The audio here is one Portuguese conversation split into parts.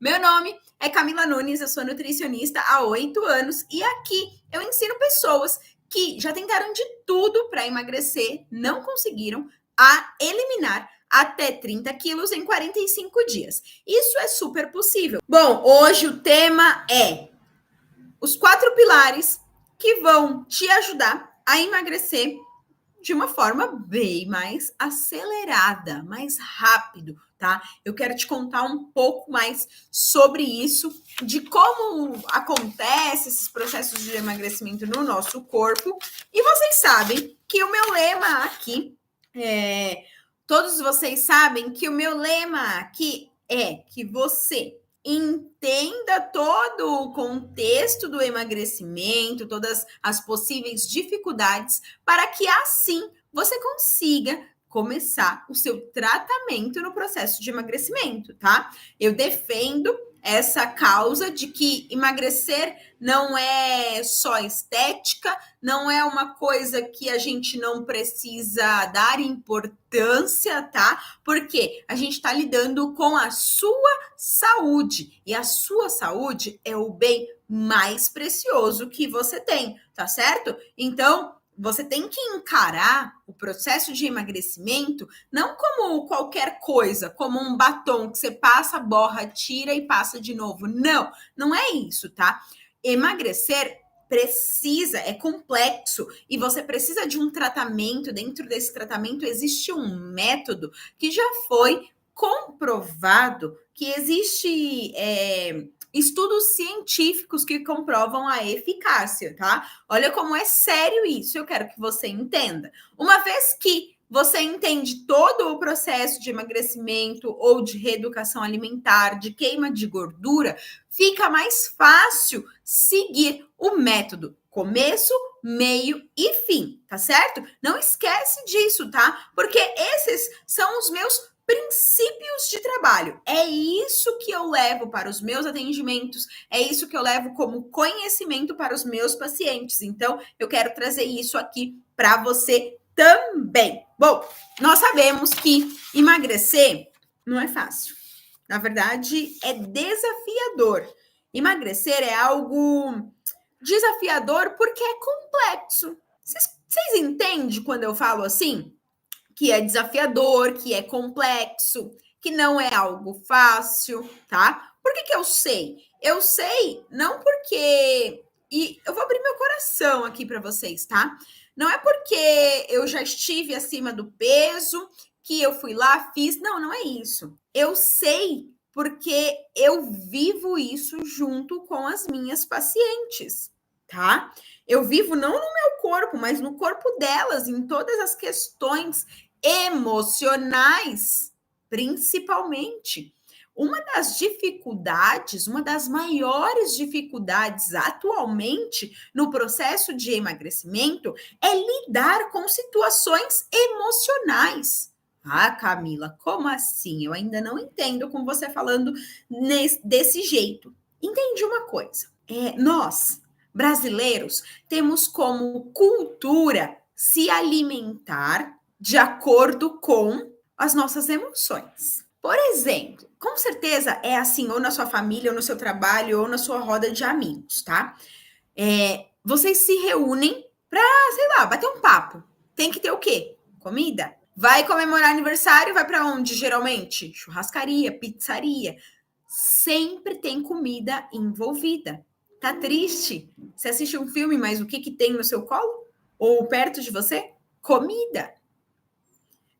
Meu nome é Camila Nunes, eu sou nutricionista há 8 anos e aqui eu ensino pessoas que já tentaram de tudo para emagrecer, não conseguiram, a eliminar até 30 quilos em 45 dias. Isso é super possível. Bom, hoje o tema é os 4 pilares que vão te ajudar a emagrecer de uma forma bem mais acelerada, mais rápido, tá? Eu quero te contar um pouco mais sobre isso, de como acontece esses processos de emagrecimento no nosso corpo. E vocês sabem que o meu lema aqui todos vocês sabem que o meu lema aqui é que você entenda todo o contexto do emagrecimento, todas as possíveis dificuldades, para que assim você consiga começar o seu tratamento no processo de emagrecimento, tá? Eu defendo essa causa de que emagrecer não é só estética, não é uma coisa que a gente não precisa dar importância, tá? Porque a gente está lidando com a sua saúde e a sua saúde é o bem mais precioso que você tem, tá certo? Então, você tem que encarar o processo de emagrecimento não como qualquer coisa, como um batom que você passa, borra, tira e passa de novo. Não, não é isso, tá? Emagrecer é complexo e você precisa de um tratamento. Dentro desse tratamento existe um método que já foi comprovado, que existe estudos científicos que comprovam a eficácia, tá? Olha como é sério isso, eu quero que você entenda. Uma vez que você entende todo o processo de emagrecimento ou de reeducação alimentar, de queima de gordura, fica mais fácil seguir o método começo, meio e fim, tá certo? Não esquece disso, tá? Porque esses são os meus princípios de trabalho. É isso que eu levo para os meus atendimentos, é isso que eu levo como conhecimento para os meus pacientes. Então, eu quero trazer isso aqui para você também. Bom, nós sabemos que emagrecer não é fácil. Na verdade, é desafiador. Emagrecer é algo desafiador porque é complexo. Vocês entendem quando eu falo assim? Que é desafiador, que é complexo, que não é algo fácil, tá? Por que eu sei? Eu sei não porque. E eu vou abrir meu coração aqui para vocês, tá? Não é porque eu já estive acima do peso que eu fui lá, fiz. Não, não é isso. Eu sei porque eu vivo isso junto com as minhas pacientes, tá? Eu vivo não no meu corpo, mas no corpo delas, em todas as questões emocionais, principalmente. Uma das dificuldades, uma das maiores dificuldades atualmente no processo de emagrecimento é lidar com situações emocionais. Ah, Camila, como assim? Eu ainda não entendo com você falando desse jeito. Entendi uma coisa. Nós, brasileiros, temos como cultura se alimentar de acordo com as nossas emoções. Por exemplo, com certeza é assim, ou na sua família, ou no seu trabalho, ou na sua roda de amigos, tá? Vocês se reúnem para, sei lá, bater um papo. Tem que ter o quê? Comida. Vai comemorar aniversário, vai para onde geralmente? Churrascaria, pizzaria. Sempre tem comida envolvida. Tá triste? Você assiste um filme, mas o que tem no seu colo? Ou perto de você? Comida.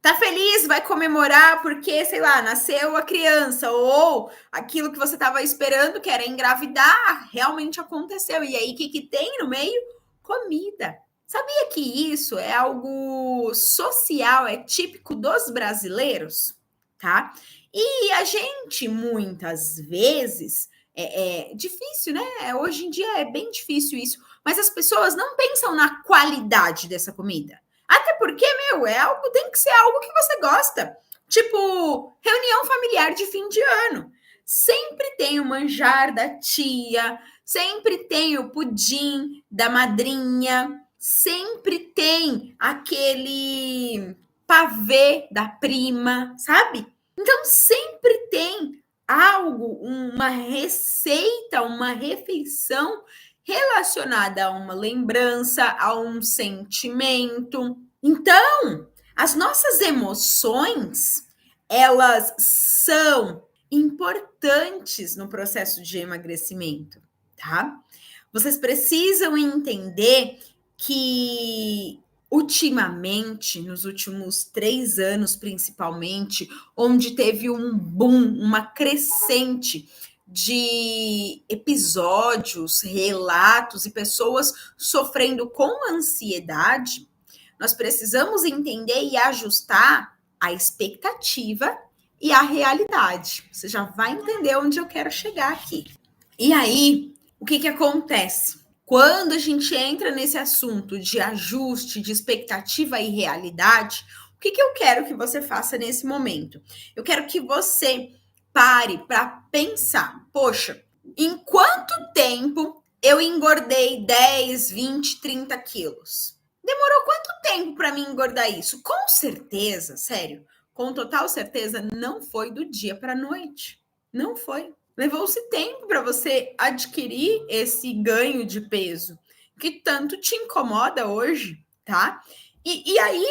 Tá feliz, vai comemorar porque, sei lá, nasceu a criança, ou aquilo que você estava esperando, que era engravidar, realmente aconteceu. E aí, o que tem no meio? Comida. Sabia que isso é algo social, é típico dos brasileiros, tá? E a gente, muitas vezes, é difícil, né? Hoje em dia é bem difícil isso, mas as pessoas não pensam na qualidade dessa comida. Até porque, tem que ser algo que você gosta. Tipo, reunião familiar de fim de ano. Sempre tem o manjar da tia, sempre tem o pudim da madrinha, sempre tem aquele pavê da prima, sabe? Então sempre tem algo, uma receita, uma refeição relacionada a uma lembrança, a um sentimento. Então, as nossas emoções, elas são importantes no processo de emagrecimento, tá? Vocês precisam entender que ultimamente, nos últimos 3 anos principalmente, onde teve um boom, uma crescente de episódios, relatos e pessoas sofrendo com ansiedade, nós precisamos entender e ajustar a expectativa e a realidade. Você já vai entender onde eu quero chegar aqui. E aí, o que acontece? Quando a gente entra nesse assunto de ajuste, de expectativa e realidade, o que eu quero que você faça nesse momento? Eu quero que você pare para pensar: poxa, em quanto tempo eu engordei 10, 20, 30 quilos? Demorou quanto tempo para mim engordar isso? Com certeza, sério, com total certeza, não foi do dia para a noite. Não foi. Levou-se tempo para você adquirir esse ganho de peso que tanto te incomoda hoje, tá? E aí,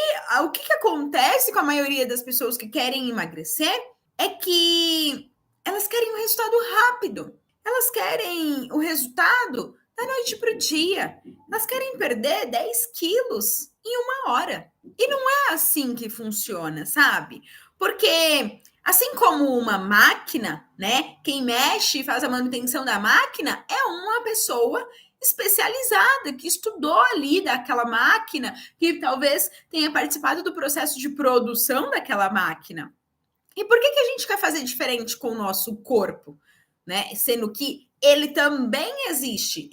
o que acontece com a maioria das pessoas que querem emagrecer é que elas querem um resultado rápido. Elas querem o resultado da noite para o dia. Elas querem perder 10 quilos em 1 hora. E não é assim que funciona, sabe? Porque assim como uma máquina, né? Quem mexe e faz a manutenção da máquina é uma pessoa especializada que estudou ali daquela máquina, que talvez tenha participado do processo de produção daquela máquina. E por que a gente quer fazer diferente com o nosso corpo, né? Sendo que ele também existe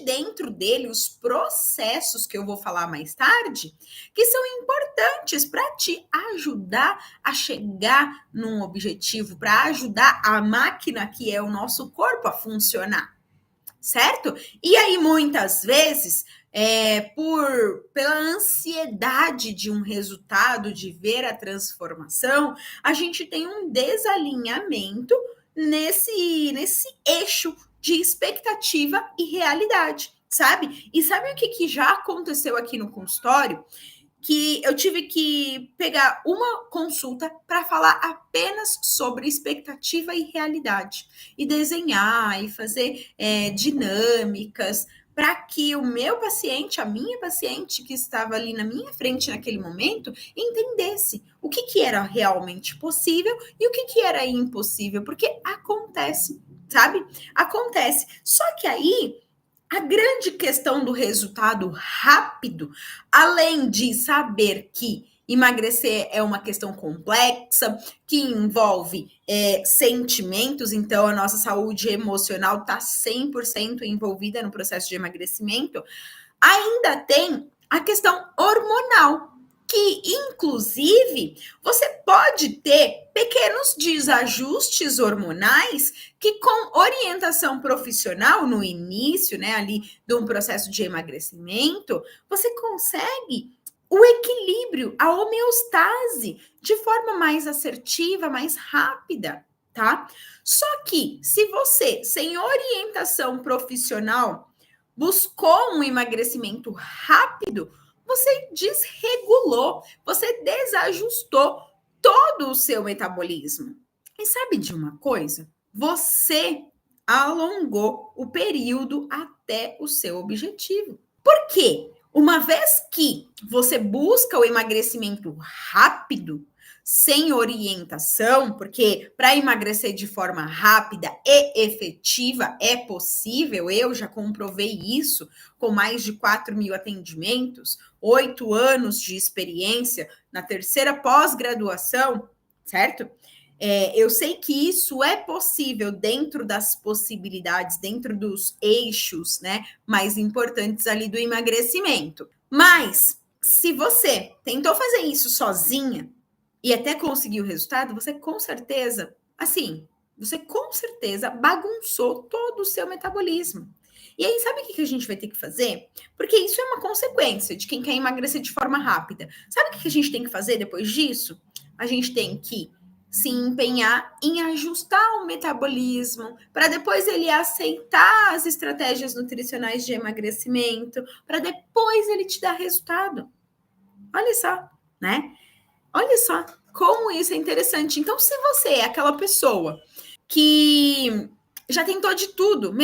dentro dele os processos que eu vou falar mais tarde, que são importantes para te ajudar a chegar num objetivo, para ajudar a máquina que é o nosso corpo a funcionar, certo? E aí, muitas vezes, pela ansiedade de um resultado, de ver a transformação, a gente tem um desalinhamento nesse eixo de expectativa e realidade, sabe? E sabe o que já aconteceu aqui no consultório? Que eu tive que pegar uma consulta para falar apenas sobre expectativa e realidade, e desenhar e fazer dinâmicas para que o meu paciente, a minha paciente que estava ali na minha frente naquele momento, entendesse o que era realmente possível e o que era impossível, porque acontece, sabe? Acontece. Só que aí a grande questão do resultado rápido, além de saber que emagrecer é uma questão complexa, que envolve sentimentos, então a nossa saúde emocional está 100% envolvida no processo de emagrecimento, ainda tem a questão hormonal, que inclusive você pode ter pequenos desajustes hormonais que com orientação profissional no início, né, ali de um processo de emagrecimento, você consegue o equilíbrio, a homeostase de forma mais assertiva, mais rápida, tá? Só que se você, sem orientação profissional, buscou um emagrecimento rápido, você desregulou, você desajustou todo o seu metabolismo. E sabe de uma coisa? Você alongou o período até o seu objetivo. Por quê? Uma vez que você busca o emagrecimento rápido, sem orientação, porque para emagrecer de forma rápida e efetiva é possível, eu já comprovei isso com mais de 4.000 atendimentos, 8 anos de experiência na terceira pós-graduação, certo? Eu sei que isso é possível dentro das possibilidades, dentro dos eixos, né, mais importantes ali do emagrecimento. Mas, se você tentou fazer isso sozinha, e até conseguir o resultado, você com certeza, assim, você com certeza bagunçou todo o seu metabolismo. E aí, sabe o que a gente vai ter que fazer? Porque isso é uma consequência de quem quer emagrecer de forma rápida. Sabe o que a gente tem que fazer depois disso? A gente tem que se empenhar em ajustar o metabolismo, para depois ele aceitar as estratégias nutricionais de emagrecimento, para depois ele te dar resultado. Olha só, né? Olha só como isso é interessante. Então, se você é aquela pessoa que já tentou de tudo,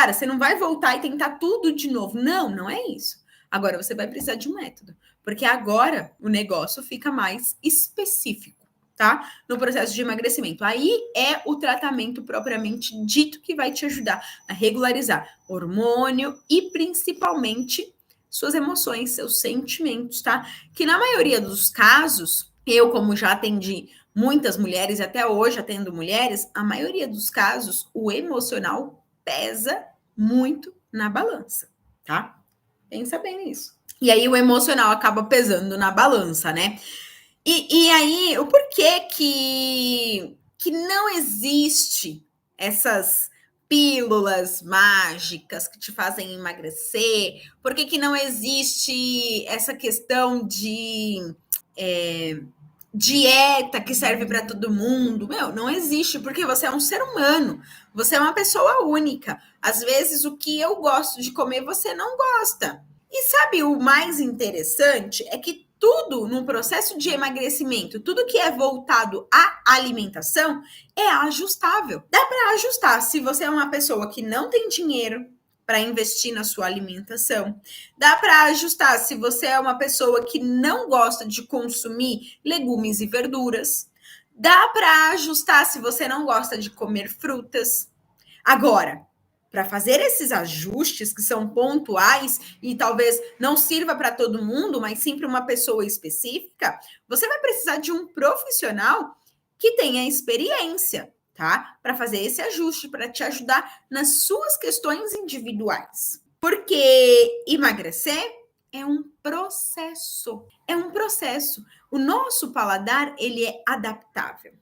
você não vai voltar e tentar tudo de novo. Não, não é isso. Agora você vai precisar de um método, porque agora o negócio fica mais específico, tá? No processo de emagrecimento. Aí é o tratamento propriamente dito que vai te ajudar a regularizar hormônio e principalmente suas emoções, seus sentimentos, tá? Que na maioria dos casos, eu, como já atendi muitas mulheres, e até hoje atendo mulheres, a maioria dos casos, o emocional pesa muito na balança, tá? Pensa bem nisso. E aí o emocional acaba pesando na balança, né? E aí, o porquê que não existe essas pílulas mágicas que te fazem emagrecer? Por que não existe essa questão de dieta que serve para todo mundo? Não existe, porque você é um ser humano, você é uma pessoa única. Às vezes, o que eu gosto de comer, você não gosta. E sabe o mais interessante? É que tudo no processo de emagrecimento, tudo que é voltado à alimentação, é ajustável. Dá para ajustar. Se você é uma pessoa que não tem dinheiro para investir na sua alimentação, dá para ajustar se você é uma pessoa que não gosta de consumir legumes e verduras, dá para ajustar se você não gosta de comer frutas. Agora, para fazer esses ajustes que são pontuais e talvez não sirva para todo mundo, mas sim para uma pessoa específica, você vai precisar de um profissional que tenha experiência, tá? Para fazer esse ajuste, para te ajudar nas suas questões individuais. Porque emagrecer é um processo. É um processo. O nosso paladar, ele é adaptável,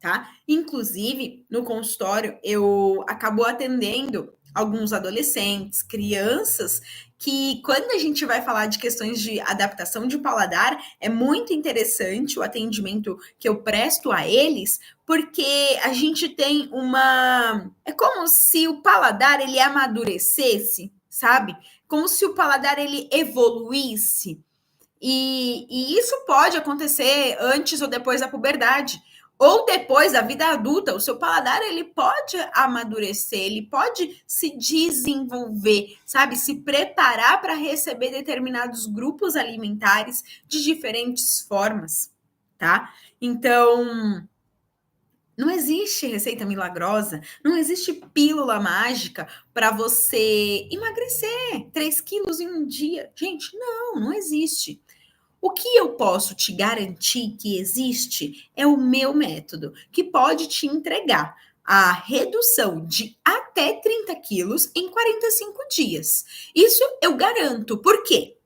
tá? Inclusive, no consultório, eu acabo atendendo alguns adolescentes, crianças, que quando a gente vai falar de questões de adaptação de paladar, é muito interessante o atendimento que eu presto a eles, porque a gente tem uma... É como se o paladar, ele amadurecesse, sabe? Como se o paladar, ele evoluísse. E isso pode acontecer antes ou depois da puberdade, ou depois da vida adulta. O seu paladar, ele pode amadurecer, ele pode se desenvolver, sabe? Se preparar para receber determinados grupos alimentares de diferentes formas, tá? Então, não existe receita milagrosa, não existe pílula mágica para você emagrecer 3 quilos em um dia. Gente, não existe. O que eu posso te garantir que existe é o meu método, que pode te entregar a redução de até 30 quilos em 45 dias. Isso eu garanto. Por quê?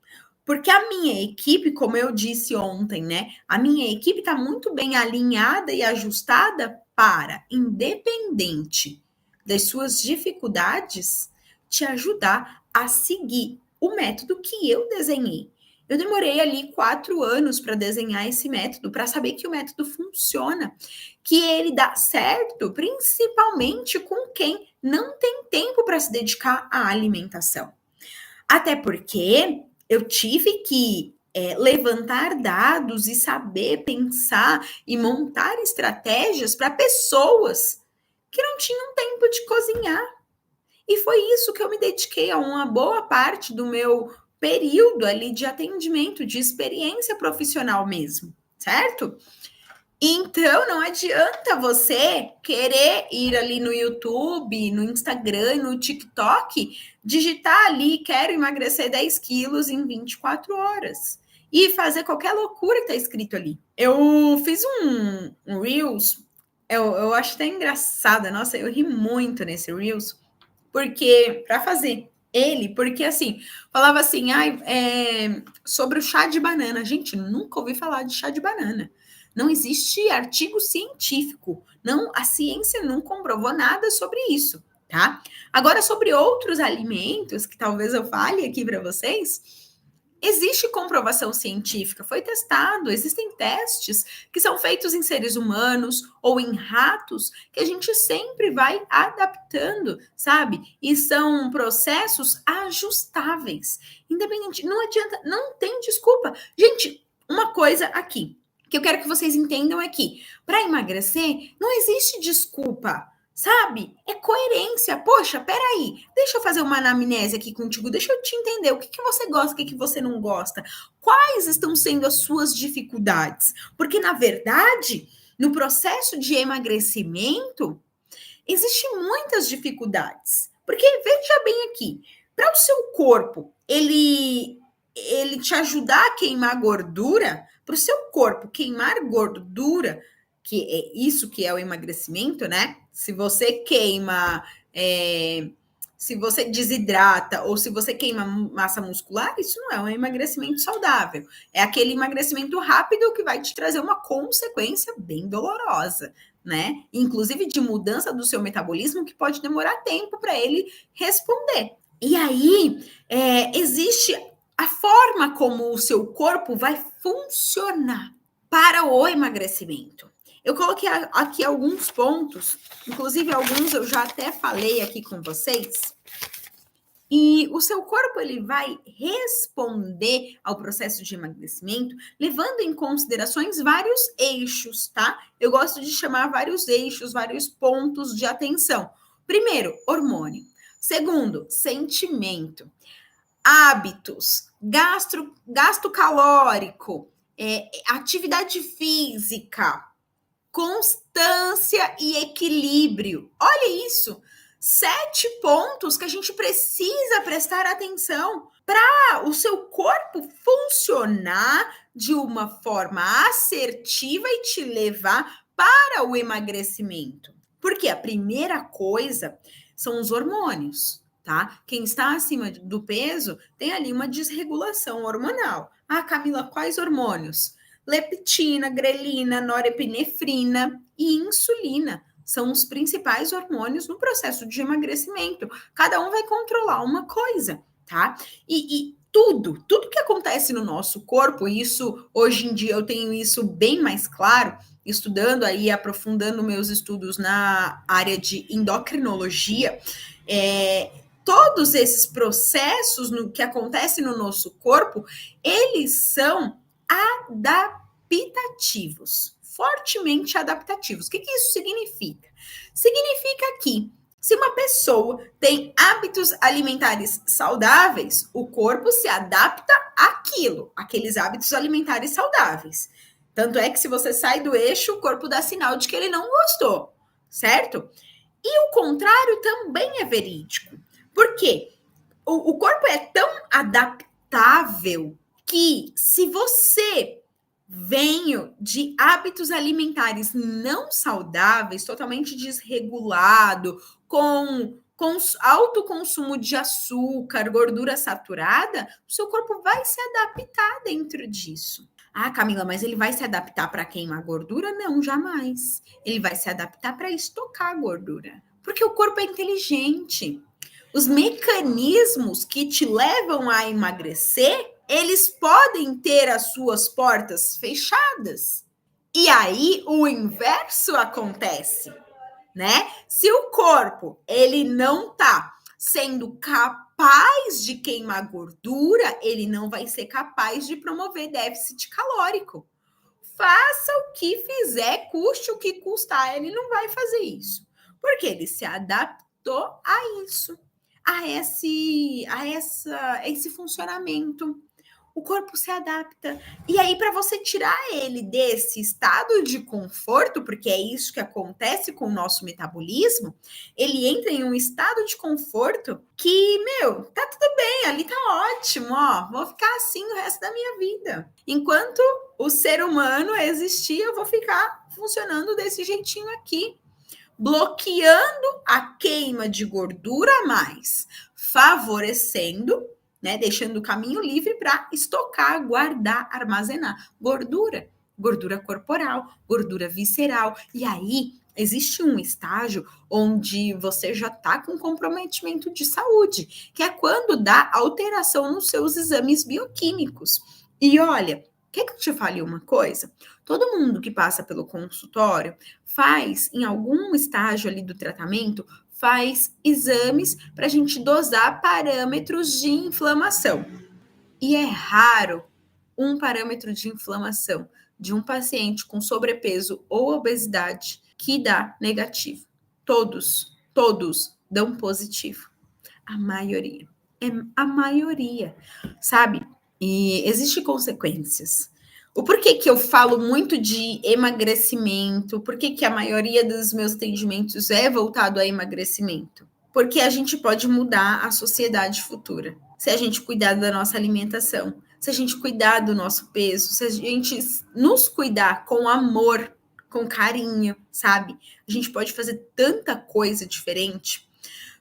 Porque a minha equipe, como eu disse ontem, né? A minha equipe está muito bem alinhada e ajustada para, independente das suas dificuldades, te ajudar a seguir o método que eu desenhei. Eu demorei ali 4 anos para desenhar esse método, para saber que o método funciona, que ele dá certo, principalmente com quem não tem tempo para se dedicar à alimentação. Até porque eu tive que levantar dados e saber pensar e montar estratégias para pessoas que não tinham tempo de cozinhar. E foi isso que eu me dediquei a uma boa parte do meu período ali de atendimento, de experiência profissional mesmo, certo? Então, não adianta você querer ir ali no YouTube, no Instagram, no TikTok, digitar ali, quero emagrecer 10 quilos em 24 horas. E fazer qualquer loucura que tá escrito ali. Eu fiz um Reels, eu acho até engraçado, nossa, eu ri muito nesse Reels, porque, para fazer ele, porque assim, falava assim, sobre o chá de banana. Gente, nunca ouvi falar de chá de banana. Não existe artigo científico. Não, a ciência não comprovou nada sobre isso, tá? Agora, sobre outros alimentos, que talvez eu fale aqui para vocês, Existe comprovação científica, foi testado, existem testes que são feitos em seres humanos ou em ratos que a gente sempre vai adaptando, sabe? E são processos ajustáveis. Independente, não adianta, não tem desculpa. Gente, uma coisa aqui que eu quero que vocês entendam é que para emagrecer não existe desculpa. Sabe? É coerência. Poxa, peraí. Deixa eu fazer uma anamnese aqui contigo. Deixa eu te entender. O que, que você gosta, o que, que você não gosta? Quais estão sendo as suas dificuldades? Porque, na verdade, no processo de emagrecimento, existem muitas dificuldades. Porque, veja bem aqui, para o seu corpo, ele te ajudar a queimar gordura, para o seu corpo queimar gordura, que é isso que é o emagrecimento, né? Se você queima, se você desidrata ou se você queima massa muscular, isso não é um emagrecimento saudável. É aquele emagrecimento rápido que vai te trazer uma consequência bem dolorosa, né? Inclusive de mudança do seu metabolismo que pode demorar tempo para ele responder. E aí, existe a forma como o seu corpo vai funcionar para o emagrecimento. Eu coloquei aqui alguns pontos, inclusive alguns eu já até falei aqui com vocês. E o seu corpo ele vai responder ao processo de emagrecimento levando em considerações vários eixos, tá? Eu gosto de chamar vários eixos, vários pontos de atenção. Primeiro, hormônio. Segundo, sentimento. Hábitos, gasto calórico, atividade física, constância e equilíbrio. Olha isso. 7 pontos que a gente precisa prestar atenção para o seu corpo funcionar de uma forma assertiva e te levar para o emagrecimento. Porque a primeira coisa são os hormônios, tá? Quem está acima do peso tem ali uma desregulação hormonal. Ah, Camila, quais hormônios? Leptina, grelina, norepinefrina e insulina são os principais hormônios no processo de emagrecimento. Cada um vai controlar uma coisa, tá? E tudo que acontece no nosso corpo, isso hoje em dia eu tenho isso bem mais claro, estudando aí, aprofundando meus estudos na área de endocrinologia, todos esses processos que acontecem no nosso corpo, eles são adaptativos, fortemente adaptativos. O que isso significa? Significa que se uma pessoa tem hábitos alimentares saudáveis, o corpo se adapta àquilo, aqueles hábitos alimentares saudáveis. Tanto é que se você sai do eixo, o corpo dá sinal de que ele não gostou, certo? E o contrário também é verídico. Por quê? O corpo é tão adaptável que se você vem de hábitos alimentares não saudáveis, totalmente desregulado, com alto consumo de açúcar, gordura saturada, o seu corpo vai se adaptar dentro disso. Ah, Camila, mas ele vai se adaptar para queimar gordura? Não, jamais. Ele vai se adaptar para estocar gordura. Porque o corpo é inteligente. Os mecanismos que te levam a emagrecer, eles podem ter as suas portas fechadas. E aí o inverso acontece, né? Se o corpo ele não tá sendo capaz de queimar gordura, ele não vai ser capaz de promover déficit calórico. Faça o que fizer, custe o que custar, ele não vai fazer isso. Porque ele se adaptou a isso, a esse funcionamento. O corpo se adapta. E aí, para você tirar ele desse estado de conforto, porque é isso que acontece com o nosso metabolismo, ele entra em um estado de conforto que, tá tudo bem, ali tá ótimo, ó, vou ficar assim o resto da minha vida. Enquanto o ser humano existir, eu vou ficar funcionando desse jeitinho aqui, bloqueando a queima de gordura a mais, favorecendo, né, deixando o caminho livre para estocar, guardar, armazenar gordura corporal, gordura visceral. E aí existe um estágio onde você já está com comprometimento de saúde, que é quando dá alteração nos seus exames bioquímicos. E olha, quer que eu te fale uma coisa? Todo mundo que passa pelo consultório faz, em algum estágio ali do tratamento, faz exames para a gente dosar parâmetros de inflamação. E é raro um parâmetro de inflamação de um paciente com sobrepeso ou obesidade que dá negativo. Todos dão positivo. A maioria. É a maioria, sabe? E existem consequências. O porquê que eu falo muito de emagrecimento, por que a maioria dos meus atendimentos é voltado a emagrecimento? Porque a gente pode mudar a sociedade futura. Se a gente cuidar da nossa alimentação, se a gente cuidar do nosso peso, se a gente nos cuidar com amor, com carinho, sabe? A gente pode fazer tanta coisa diferente.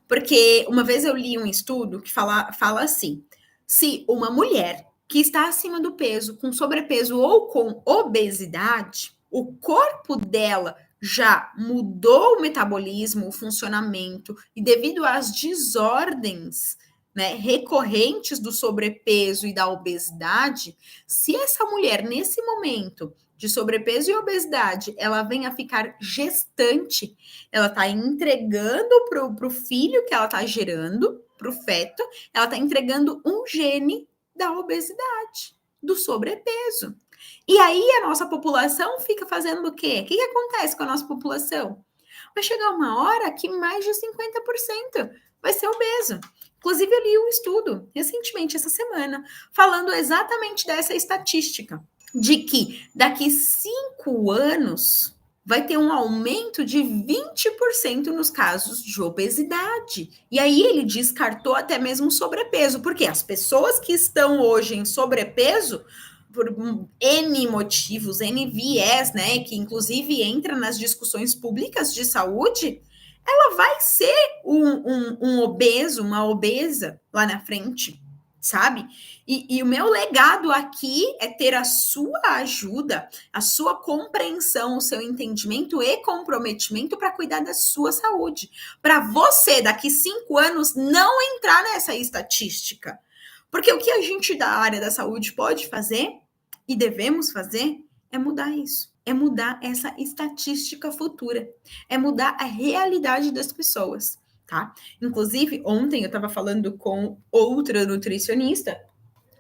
Porque uma vez eu li um estudo que fala assim: se uma mulher que está acima do peso, com sobrepeso ou com obesidade, o corpo dela já mudou o metabolismo, o funcionamento, e devido às desordens, né, recorrentes do sobrepeso e da obesidade, se essa mulher, nesse momento de sobrepeso e obesidade, ela vem a ficar gestante, ela está entregando para o filho que ela está gerando, para o feto, ela está entregando um gene da obesidade, do sobrepeso. E aí a nossa população fica fazendo o quê? O que acontece com a nossa população? Vai chegar uma hora que mais de 50% vai ser obeso. Inclusive, eu li um estudo recentemente, essa semana, falando exatamente dessa estatística, de que daqui 5 anos vai ter um aumento de 20% nos casos de obesidade. E aí ele descartou até mesmo sobrepeso, porque as pessoas que estão hoje em sobrepeso, por N motivos, N viés, né, que inclusive entra nas discussões públicas de saúde, ela vai ser um obeso, uma obesa lá na frente, sabe? E o meu legado aqui é ter a sua ajuda, a sua compreensão, o seu entendimento e comprometimento para cuidar da sua saúde. Para você, daqui 5 anos, não entrar nessa estatística. Porque o que a gente da área da saúde pode fazer e devemos fazer é mudar isso. É mudar essa estatística futura. É mudar a realidade das pessoas, tá? Inclusive, ontem eu estava falando com outra nutricionista.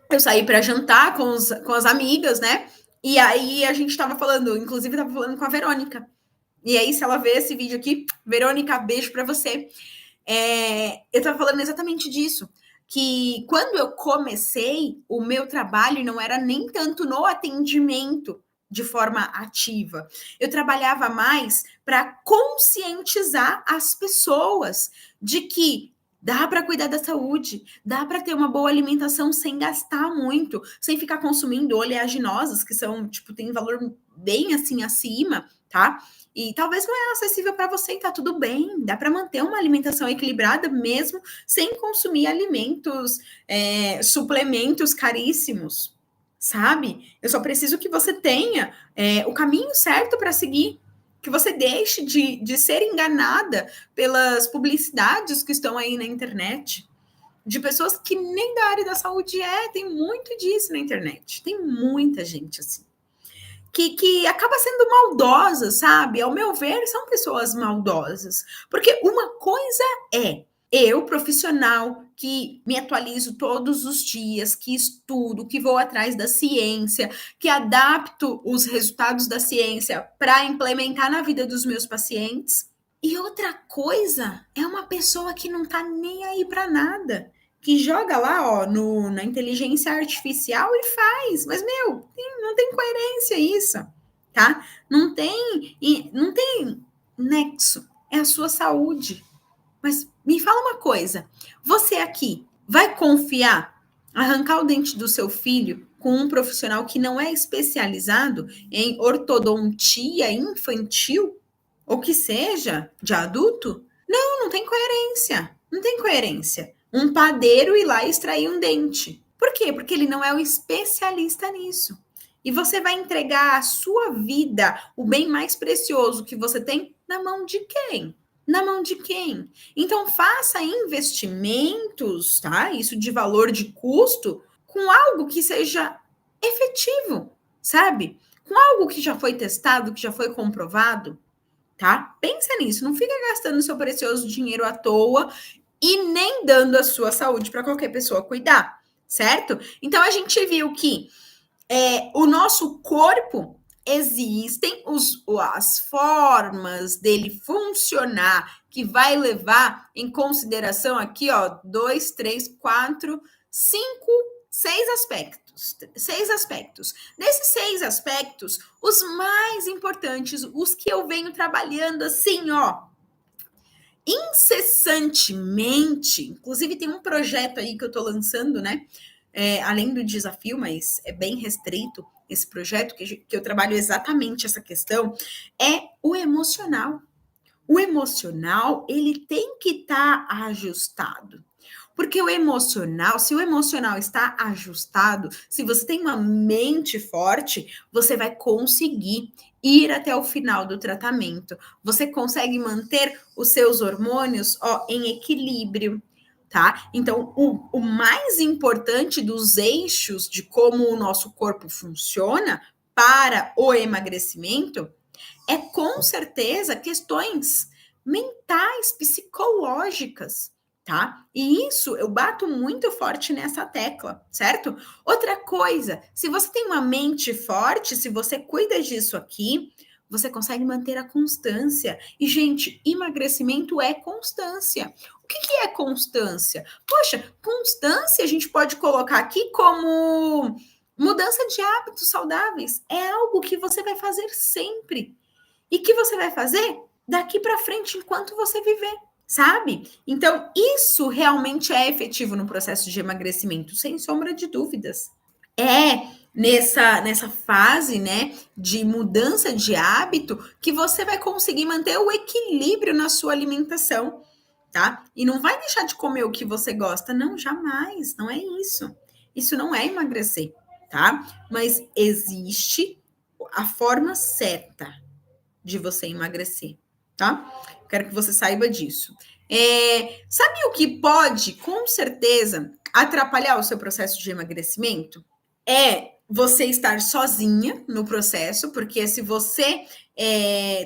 Eu saí para jantar com as amigas, né? E aí a gente estava falando, inclusive estava falando com a Verônica. E aí, se ela ver esse vídeo aqui, Verônica, beijo para você. Eu estava falando exatamente disso. Que quando eu comecei, o meu trabalho não era nem tanto no atendimento de forma ativa. Eu trabalhava mais para conscientizar as pessoas de que dá para cuidar da saúde, dá para ter uma boa alimentação sem gastar muito, sem ficar consumindo oleaginosas, que são, tipo, tem valor bem assim acima, tá? E talvez não é acessível para você e tá tudo bem. Dá para manter uma alimentação equilibrada mesmo sem consumir alimentos, suplementos caríssimos, sabe? Eu só preciso que você tenha o caminho certo para seguir. Que você deixe de ser enganada pelas publicidades que estão aí na internet. De pessoas que nem da área da saúde tem muito disso na internet. Tem muita gente assim. Que acaba sendo maldosa, sabe? Ao meu ver, são pessoas maldosas. Porque uma coisa é eu, profissional, que me atualizo todos os dias, que estudo, que vou atrás da ciência, que adapto os resultados da ciência para implementar na vida dos meus pacientes. E outra coisa é uma pessoa que não tá nem aí para nada, que joga lá, ó, na inteligência artificial e faz. Mas, meu, não tem coerência isso, tá? Não tem nexo. É a sua saúde. Mas me fala uma coisa. Você aqui vai confiar, arrancar o dente do seu filho com um profissional que não é especializado em ortodontia infantil? Ou que seja, de adulto? Não tem coerência. Não tem coerência. Um padeiro ir lá e extrair um dente. Por quê? Porque ele não é o especialista nisso. E você vai entregar a sua vida, o bem mais precioso que você tem, Na mão de quem? Na mão de quem? Então, faça investimentos, tá? Isso de valor de custo, com algo que seja efetivo, sabe? Com algo que já foi testado, que já foi comprovado, tá? Pensa nisso, não fica gastando seu precioso dinheiro à toa e nem dando a sua saúde para qualquer pessoa cuidar, certo? Então, a gente viu que o nosso corpo existem as formas dele funcionar que vai levar em consideração aqui, ó, 2, 3, 4, 5, 6 aspectos. 6 aspectos. Desses 6 aspectos, os mais importantes, os que eu venho trabalhando assim, ó, incessantemente, inclusive tem um projeto aí que eu tô lançando, né? Além do desafio, mas é bem restrito esse projeto, que eu trabalho exatamente essa questão, é o emocional. O emocional, ele tem que estar ajustado. Porque o emocional, se o emocional está ajustado, se você tem uma mente forte, você vai conseguir ir até o final do tratamento. Você consegue manter os seus hormônios, ó, em equilíbrio, tá? Então, o mais importante dos eixos de como o nosso corpo funciona para o emagrecimento é com certeza questões mentais, psicológicas, tá? E isso eu bato muito forte nessa tecla, certo? Outra coisa, se você tem uma mente forte, se você cuida disso aqui, você consegue manter a constância. E, gente, emagrecimento é constância. O que é constância? Poxa, constância a gente pode colocar aqui como mudança de hábitos saudáveis. É algo que você vai fazer sempre e que você vai fazer daqui para frente enquanto você viver, sabe? Então, isso realmente é efetivo no processo de emagrecimento, sem sombra de dúvidas. É nessa fase, né, de mudança de hábito que você vai conseguir manter o equilíbrio na sua alimentação, tá? E não vai deixar de comer o que você gosta, não, jamais, não é isso. Isso não é emagrecer, tá? Mas existe a forma certa de você emagrecer, tá? Quero que você saiba disso. Sabe o que pode, com certeza, atrapalhar o seu processo de emagrecimento? É você estar sozinha no processo, porque se você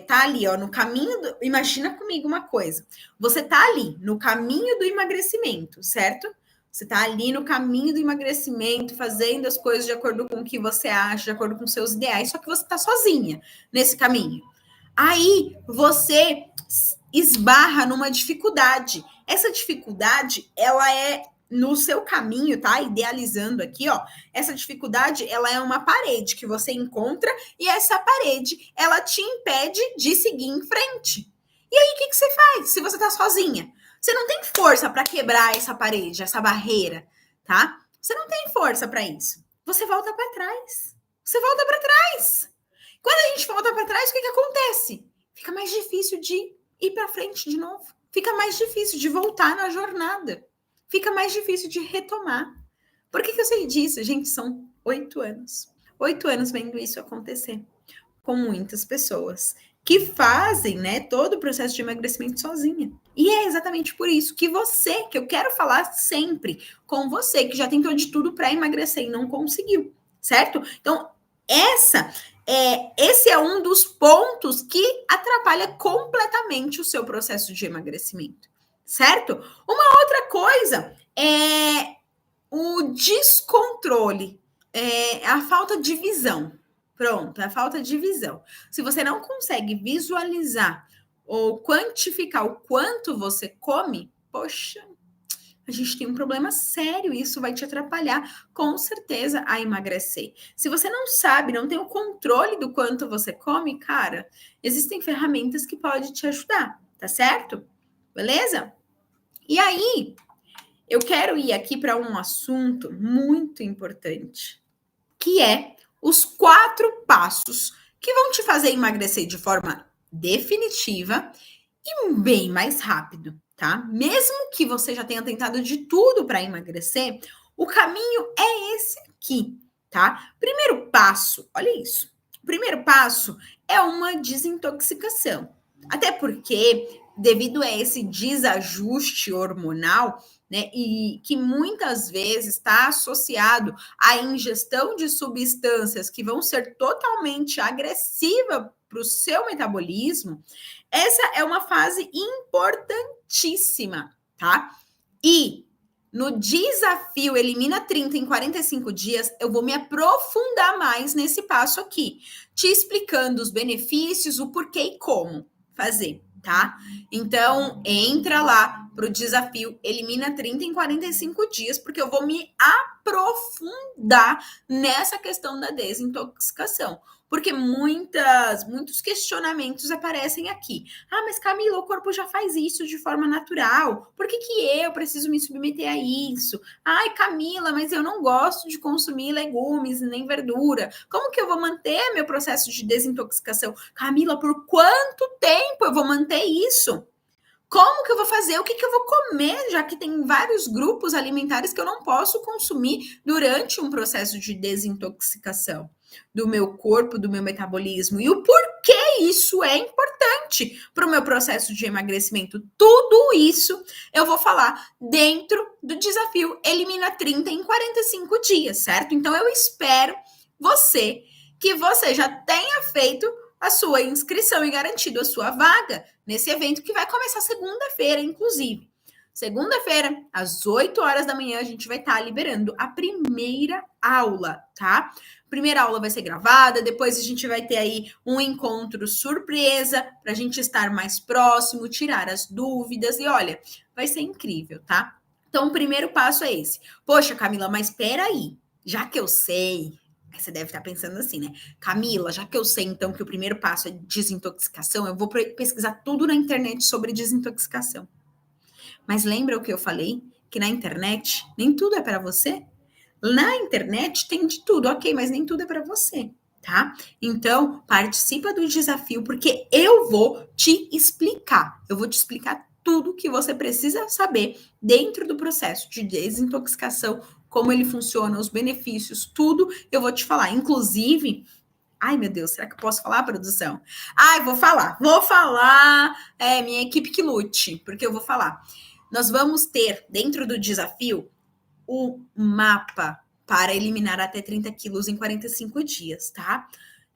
tá ali, ó, no caminho imagina comigo uma coisa. Você tá ali no caminho do emagrecimento, certo? Você tá ali no caminho do emagrecimento, fazendo as coisas de acordo com o que você acha, de acordo com seus ideais, só que você tá sozinha nesse caminho. Aí você esbarra numa dificuldade. Essa dificuldade, ela é no seu caminho, tá? Idealizando aqui, ó. Essa dificuldade, ela é uma parede que você encontra e essa parede, ela te impede de seguir em frente. E aí, o que você faz se você tá sozinha? Você não tem força para quebrar essa parede, essa barreira, tá? Você não tem força para isso. Você volta para trás. Você volta para trás. Quando a gente volta para trás, o que acontece? Fica mais difícil de ir para frente de novo. Fica mais difícil de voltar na jornada. Fica mais difícil de retomar. Por que eu sei disso? Gente, são 8 anos. 8 anos vendo isso acontecer com muitas pessoas que fazem, né, todo o processo de emagrecimento sozinha. E é exatamente por isso que eu quero falar sempre com você, que já tentou de tudo para emagrecer e não conseguiu, certo? Então, esse é um dos pontos que atrapalha completamente o seu processo de emagrecimento, certo? Uma outra coisa é o descontrole, a falta de visão. Pronto, a falta de visão. Se você não consegue visualizar ou quantificar o quanto você come, poxa, a gente tem um problema sério, isso vai te atrapalhar com certeza a emagrecer. Se você não sabe, não tem o controle do quanto você come, cara, existem ferramentas que podem te ajudar, tá certo? Beleza? E aí, eu quero ir aqui para um assunto muito importante, que é os 4 passos que vão te fazer emagrecer de forma definitiva e bem mais rápido, tá? Mesmo que você já tenha tentado de tudo para emagrecer, o caminho é esse aqui, tá? Primeiro passo, olha isso. O primeiro passo é uma desintoxicação, Até porque, devido a esse desajuste hormonal, né, e que muitas vezes está associado à ingestão de substâncias que vão ser totalmente agressivas para o seu metabolismo, essa é uma fase importantíssima, tá? E no desafio Elimina 30 em 45 dias, eu vou me aprofundar mais nesse passo aqui, te explicando os benefícios, o porquê e como fazer, tá? Então, entra lá pro desafio Elimina 30 em 45 dias, porque eu vou me aprofundar nessa questão da desintoxicação. Porque muitos questionamentos aparecem aqui. Ah, mas Camila, o corpo já faz isso de forma natural. Por que eu preciso me submeter a isso? Ai, Camila, mas eu não gosto de consumir legumes nem verdura. Como que eu vou manter meu processo de desintoxicação? Camila, por quanto tempo eu vou manter isso? Como que eu vou fazer? O que eu vou comer, já que tem vários grupos alimentares que eu não posso consumir durante um processo de desintoxicação do meu corpo, do meu metabolismo? E o porquê isso é importante para o meu processo de emagrecimento? Tudo isso eu vou falar dentro do desafio Elimina 30 em 45 dias, certo? Então eu espero que você já tenha feito a sua inscrição e garantido a sua vaga nesse evento que vai começar segunda-feira, inclusive. Segunda-feira, às 8 horas da manhã, a gente vai estar liberando a primeira aula, tá? A primeira aula vai ser gravada, depois a gente vai ter aí um encontro surpresa para a gente estar mais próximo, tirar as dúvidas e olha, vai ser incrível, tá? Então, o primeiro passo é esse. Poxa, Camila, mas espera aí, já que eu sei, você deve estar pensando assim, né? Camila, já que eu sei então que o primeiro passo é desintoxicação, eu vou pesquisar tudo na internet sobre desintoxicação. Mas lembra o que eu falei? Que na internet nem tudo é para você? Na internet tem de tudo, ok, mas nem tudo é para você, tá? Então, participa do desafio, porque eu vou te explicar. Eu vou te explicar tudo que você precisa saber dentro do processo de desintoxicação, como ele funciona, os benefícios, tudo eu vou te falar. Inclusive, ai meu Deus, será que eu posso falar, produção? Ai, vou falar, minha equipe que lute, porque eu vou falar. Nós vamos ter, dentro do desafio, o mapa para eliminar até 30 quilos em 45 dias, tá?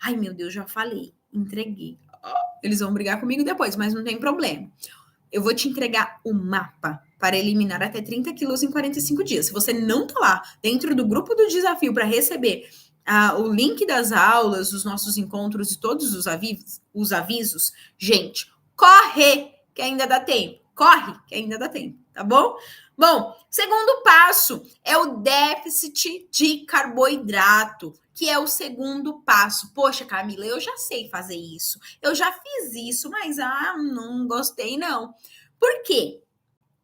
Ai, meu Deus, já falei, entreguei. Eles vão brigar comigo depois, mas não tem problema. Eu vou te entregar o mapa para eliminar até 30 quilos em 45 dias. Se você não tá lá dentro do grupo do desafio para receber o link das aulas, os nossos encontros e todos os avisos, gente, corre, que ainda dá tempo. Corre, que ainda dá tempo, tá bom? Bom, segundo passo é o déficit de carboidrato, que é o segundo passo. Poxa, Camila, eu já sei fazer isso. Eu já fiz isso, mas não gostei não. Por quê?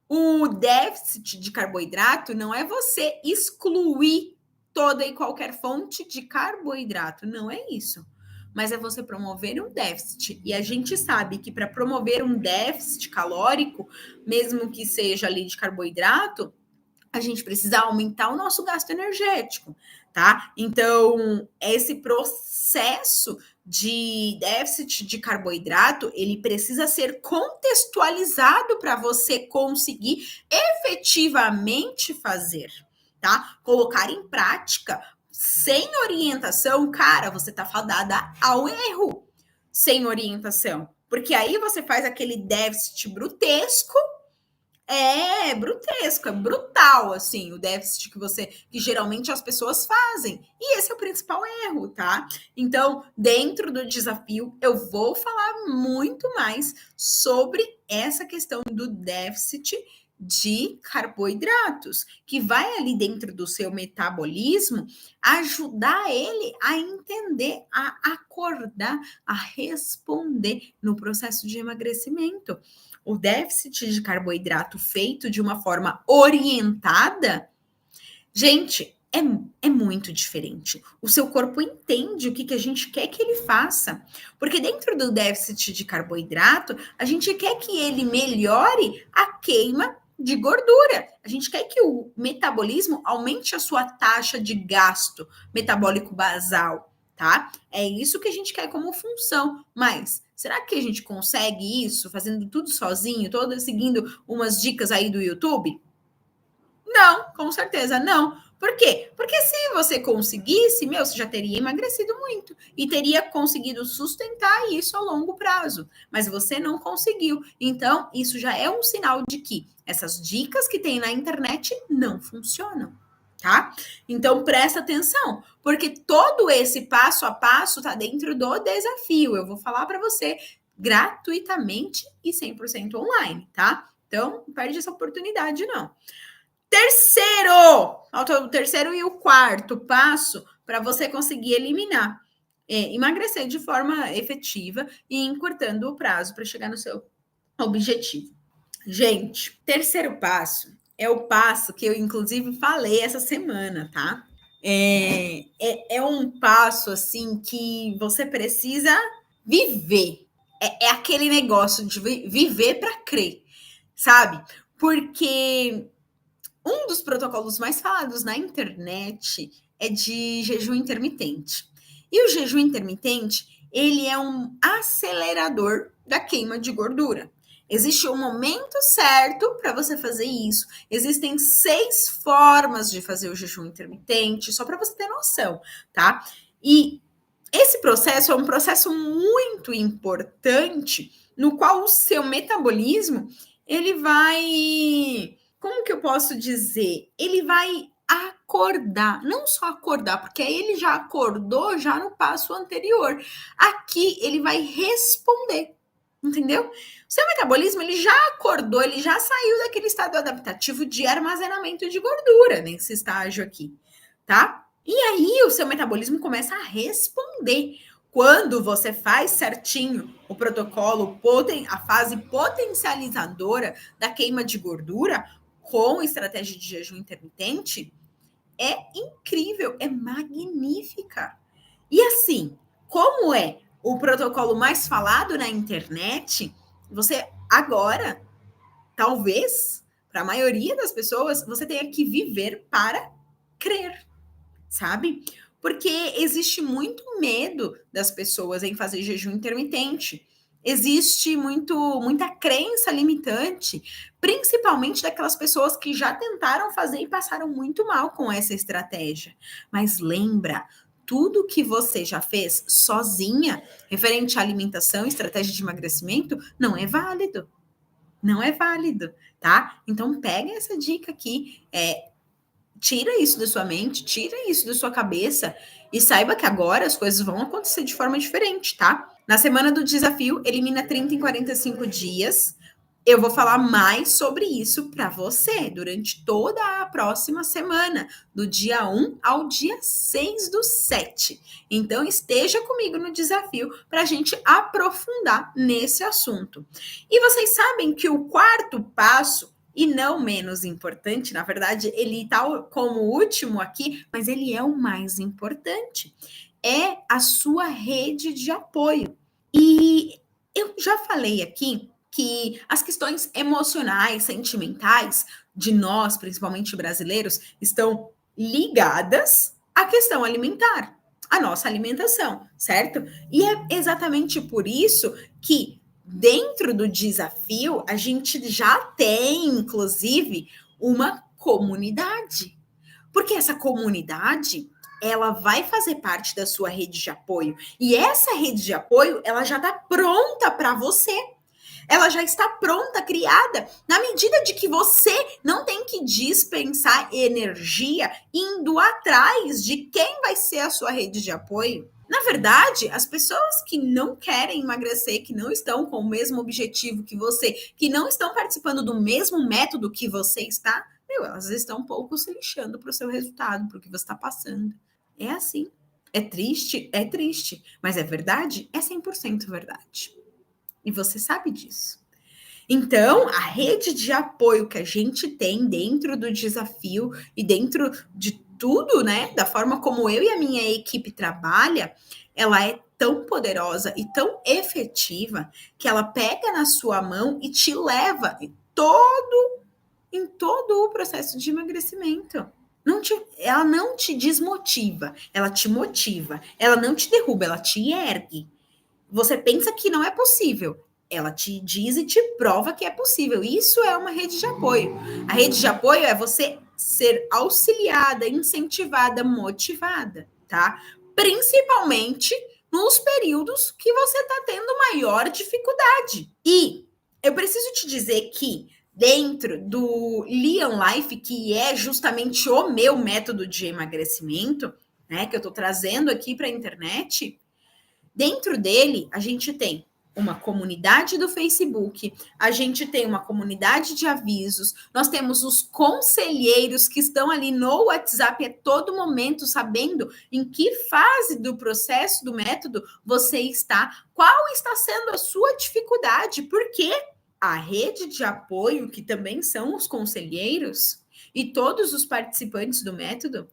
O déficit de carboidrato não é você excluir toda e qualquer fonte de carboidrato, não é isso. Mas é você promover um déficit. E a gente sabe que para promover um déficit calórico, mesmo que seja ali de carboidrato, a gente precisa aumentar o nosso gasto energético, tá? Então, esse processo de déficit de carboidrato, ele precisa ser contextualizado para você conseguir efetivamente fazer, tá? Colocar em prática sem orientação, cara, você tá fadada ao erro sem orientação. Porque aí você faz aquele déficit brutesco. É brutesco, é brutal, assim, o déficit que geralmente as pessoas fazem. E esse é o principal erro, tá? Então, dentro do desafio, eu vou falar muito mais sobre essa questão do déficit de carboidratos, que vai ali dentro do seu metabolismo ajudar ele a entender, a acordar, a responder no processo de emagrecimento. O déficit de carboidrato feito de uma forma orientada, gente, é muito diferente. O seu corpo entende o que a gente quer que ele faça. Porque dentro do déficit de carboidrato, a gente quer que ele melhore a queima de gordura. A gente quer que o metabolismo aumente a sua taxa de gasto metabólico basal, tá? É isso que a gente quer como função. Mas Será que a gente consegue isso fazendo tudo sozinho, todo seguindo umas dicas aí do YouTube? Não, com certeza não. Por quê? Porque se você conseguisse, você já teria emagrecido muito e teria conseguido sustentar isso a longo prazo. Mas você não conseguiu. Então, isso já é um sinal de que essas dicas que tem na internet não funcionam, tá? Então, presta atenção, porque todo esse passo a passo tá dentro do desafio. Eu vou falar para você gratuitamente e 100% online, tá? Então, não perde essa oportunidade, não. O terceiro e o quarto passo para você conseguir eliminar, emagrecer de forma efetiva e encurtando o prazo para chegar no seu objetivo. Gente, terceiro passo é o passo que eu, inclusive, falei essa semana, tá? É um passo assim que você precisa viver. É aquele negócio de viver para crer, sabe? Porque um dos protocolos mais falados na internet é de jejum intermitente. E o jejum intermitente, ele é um acelerador da queima de gordura. Existe um momento certo para você fazer isso. Existem 6 formas de fazer o jejum intermitente, só para você ter noção, tá? E esse processo é um processo muito importante, no qual o seu metabolismo, ele vai, como que eu posso dizer? Ele vai acordar, não só acordar, porque aí ele já acordou já no passo anterior. Aqui ele vai responder, entendeu? O seu metabolismo, ele já acordou, ele já saiu daquele estado adaptativo de armazenamento de gordura nesse estágio aqui, tá? E aí o seu metabolismo começa a responder. Quando você faz certinho o protocolo, a fase potencializadora da queima de gordura com estratégia de jejum intermitente, é incrível, é magnífica. E assim, como é o protocolo mais falado na internet, você agora, talvez, para a maioria das pessoas, você tenha que viver para crer, sabe? Porque existe muito medo das pessoas em fazer jejum intermitente. Existe muita crença limitante, principalmente daquelas pessoas que já tentaram fazer e passaram muito mal com essa estratégia. Mas lembra, tudo que você já fez sozinha, referente à alimentação e estratégia de emagrecimento, não é válido. Não é válido, tá? Então pega essa dica aqui, tira isso da sua mente, tira isso da sua cabeça e saiba que agora as coisas vão acontecer de forma diferente, tá? Na semana do desafio, elimina 30 em 45 dias. Eu vou falar mais sobre isso para você durante toda a próxima semana, do dia 1 ao dia 6/7. Então, esteja comigo no desafio para a gente aprofundar nesse assunto. E vocês sabem que o quarto passo, e não menos importante, na verdade, ele está como último aqui, mas ele é o mais importante, é a sua rede de apoio. E eu já falei aqui que as questões emocionais, sentimentais de nós, principalmente brasileiros, estão ligadas à questão alimentar, à nossa alimentação, certo? E é exatamente por isso que dentro do desafio a gente já tem, inclusive, uma comunidade. Porque essa comunidade, ela vai fazer parte da sua rede de apoio. E essa rede de apoio, ela já está pronta para você. Ela já está pronta, criada, na medida de que você não tem que dispensar energia indo atrás de quem vai ser a sua rede de apoio. Na verdade, as pessoas que não querem emagrecer, que não estão com o mesmo objetivo que você, que não estão participando do mesmo método que você está, elas estão um pouco se lixando para o seu resultado, para o que você está passando. É assim. É triste? É triste. Mas é verdade? É 100% verdade. E você sabe disso. Então, a rede de apoio que a gente tem dentro do desafio e dentro de tudo, né, da forma como eu e a minha equipe trabalha, ela é tão poderosa e tão efetiva que ela pega na sua mão e te leva em todo o processo de emagrecimento. Ela não te desmotiva, ela te motiva. Ela não te derruba, ela te ergue. você pensa que não é possível. Ela te diz e te prova que é possível. Isso é uma rede de apoio. A rede de apoio é você ser auxiliada, incentivada, motivada, tá? Principalmente nos períodos que você está tendo maior dificuldade. E eu preciso te dizer que dentro do Lean Life, que é justamente o meu método de emagrecimento, né, que eu estou trazendo aqui para a internet, dentro dele, a gente tem uma comunidade do Facebook, a gente tem uma comunidade de avisos, nós temos os conselheiros que estão ali no WhatsApp a todo momento, sabendo em que fase do processo do método você está, qual está sendo a sua dificuldade, porque a rede de apoio, que também são os conselheiros, e todos os participantes do método,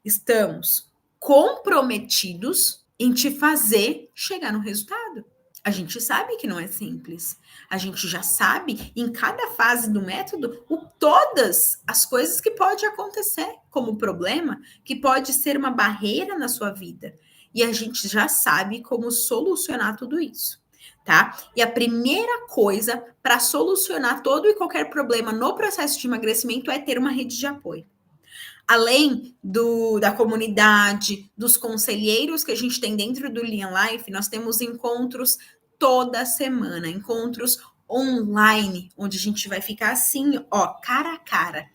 estamos comprometidos em te fazer chegar no resultado. A gente sabe que não é simples. A gente já sabe, em cada fase do método, todas as coisas que pode acontecer como problema, que pode ser uma barreira na sua vida. E a gente já sabe como solucionar tudo isso, tá? E a primeira coisa para solucionar todo e qualquer problema no processo de emagrecimento é ter uma rede de apoio. Além da comunidade, dos conselheiros que a gente tem dentro do Lean Life, nós temos encontros toda semana, encontros online, onde a gente vai ficar assim, ó, cara a cara,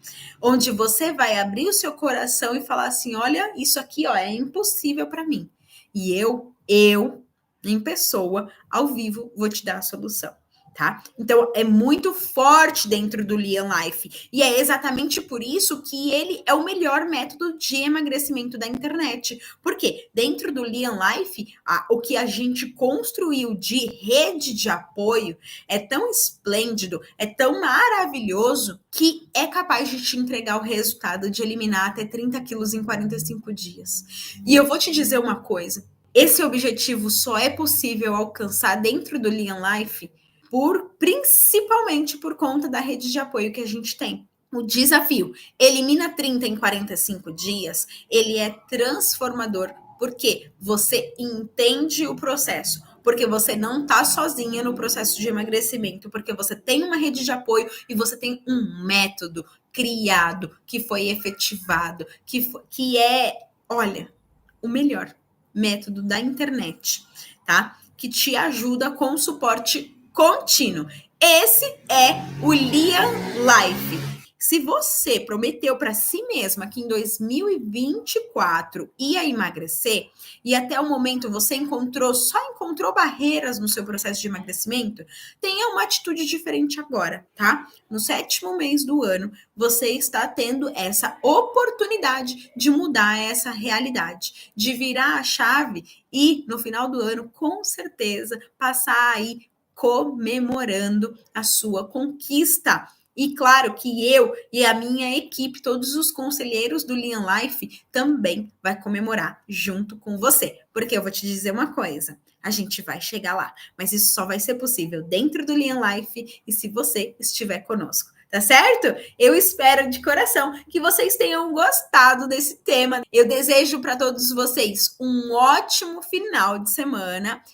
onde você vai abrir o seu coração e falar assim, olha, isso aqui, ó, é impossível para mim. E eu, em pessoa, ao vivo, vou te dar a solução. Tá? Então, é muito forte dentro do Lean Life. E é exatamente por isso que ele é o melhor método de emagrecimento da internet. Porque dentro do Lean Life, o que a gente construiu de rede de apoio é tão esplêndido, é tão maravilhoso, que é capaz de te entregar o resultado de eliminar até 30 quilos em 45 dias. E eu vou te dizer uma coisa. Esse objetivo só é possível alcançar dentro do Lean Life principalmente por conta da rede de apoio que a gente tem. O desafio elimina 30 em 45 dias, ele é transformador, porque você entende o processo, porque você não está sozinha no processo de emagrecimento, porque você tem uma rede de apoio e você tem um método criado, que foi efetivado, que é, olha, o melhor método da internet, tá? Que te ajuda com suporte contínuo. Esse é o Lean Life. Se você prometeu para si mesma que em 2024 ia emagrecer e até o momento você só encontrou barreiras no seu processo de emagrecimento, tenha uma atitude diferente agora, tá? No 7º mês do ano, você está tendo essa oportunidade de mudar essa realidade, de virar a chave e no final do ano, com certeza, passar aí comemorando a sua conquista. E claro que eu e a minha equipe, todos os conselheiros do Lean Life, também vai comemorar junto com você. Porque eu vou te dizer uma coisa, a gente vai chegar lá, mas isso só vai ser possível dentro do Lean Life e se você estiver conosco. Tá certo? Eu espero de coração que vocês tenham gostado desse tema. Eu desejo para todos vocês um ótimo final de semana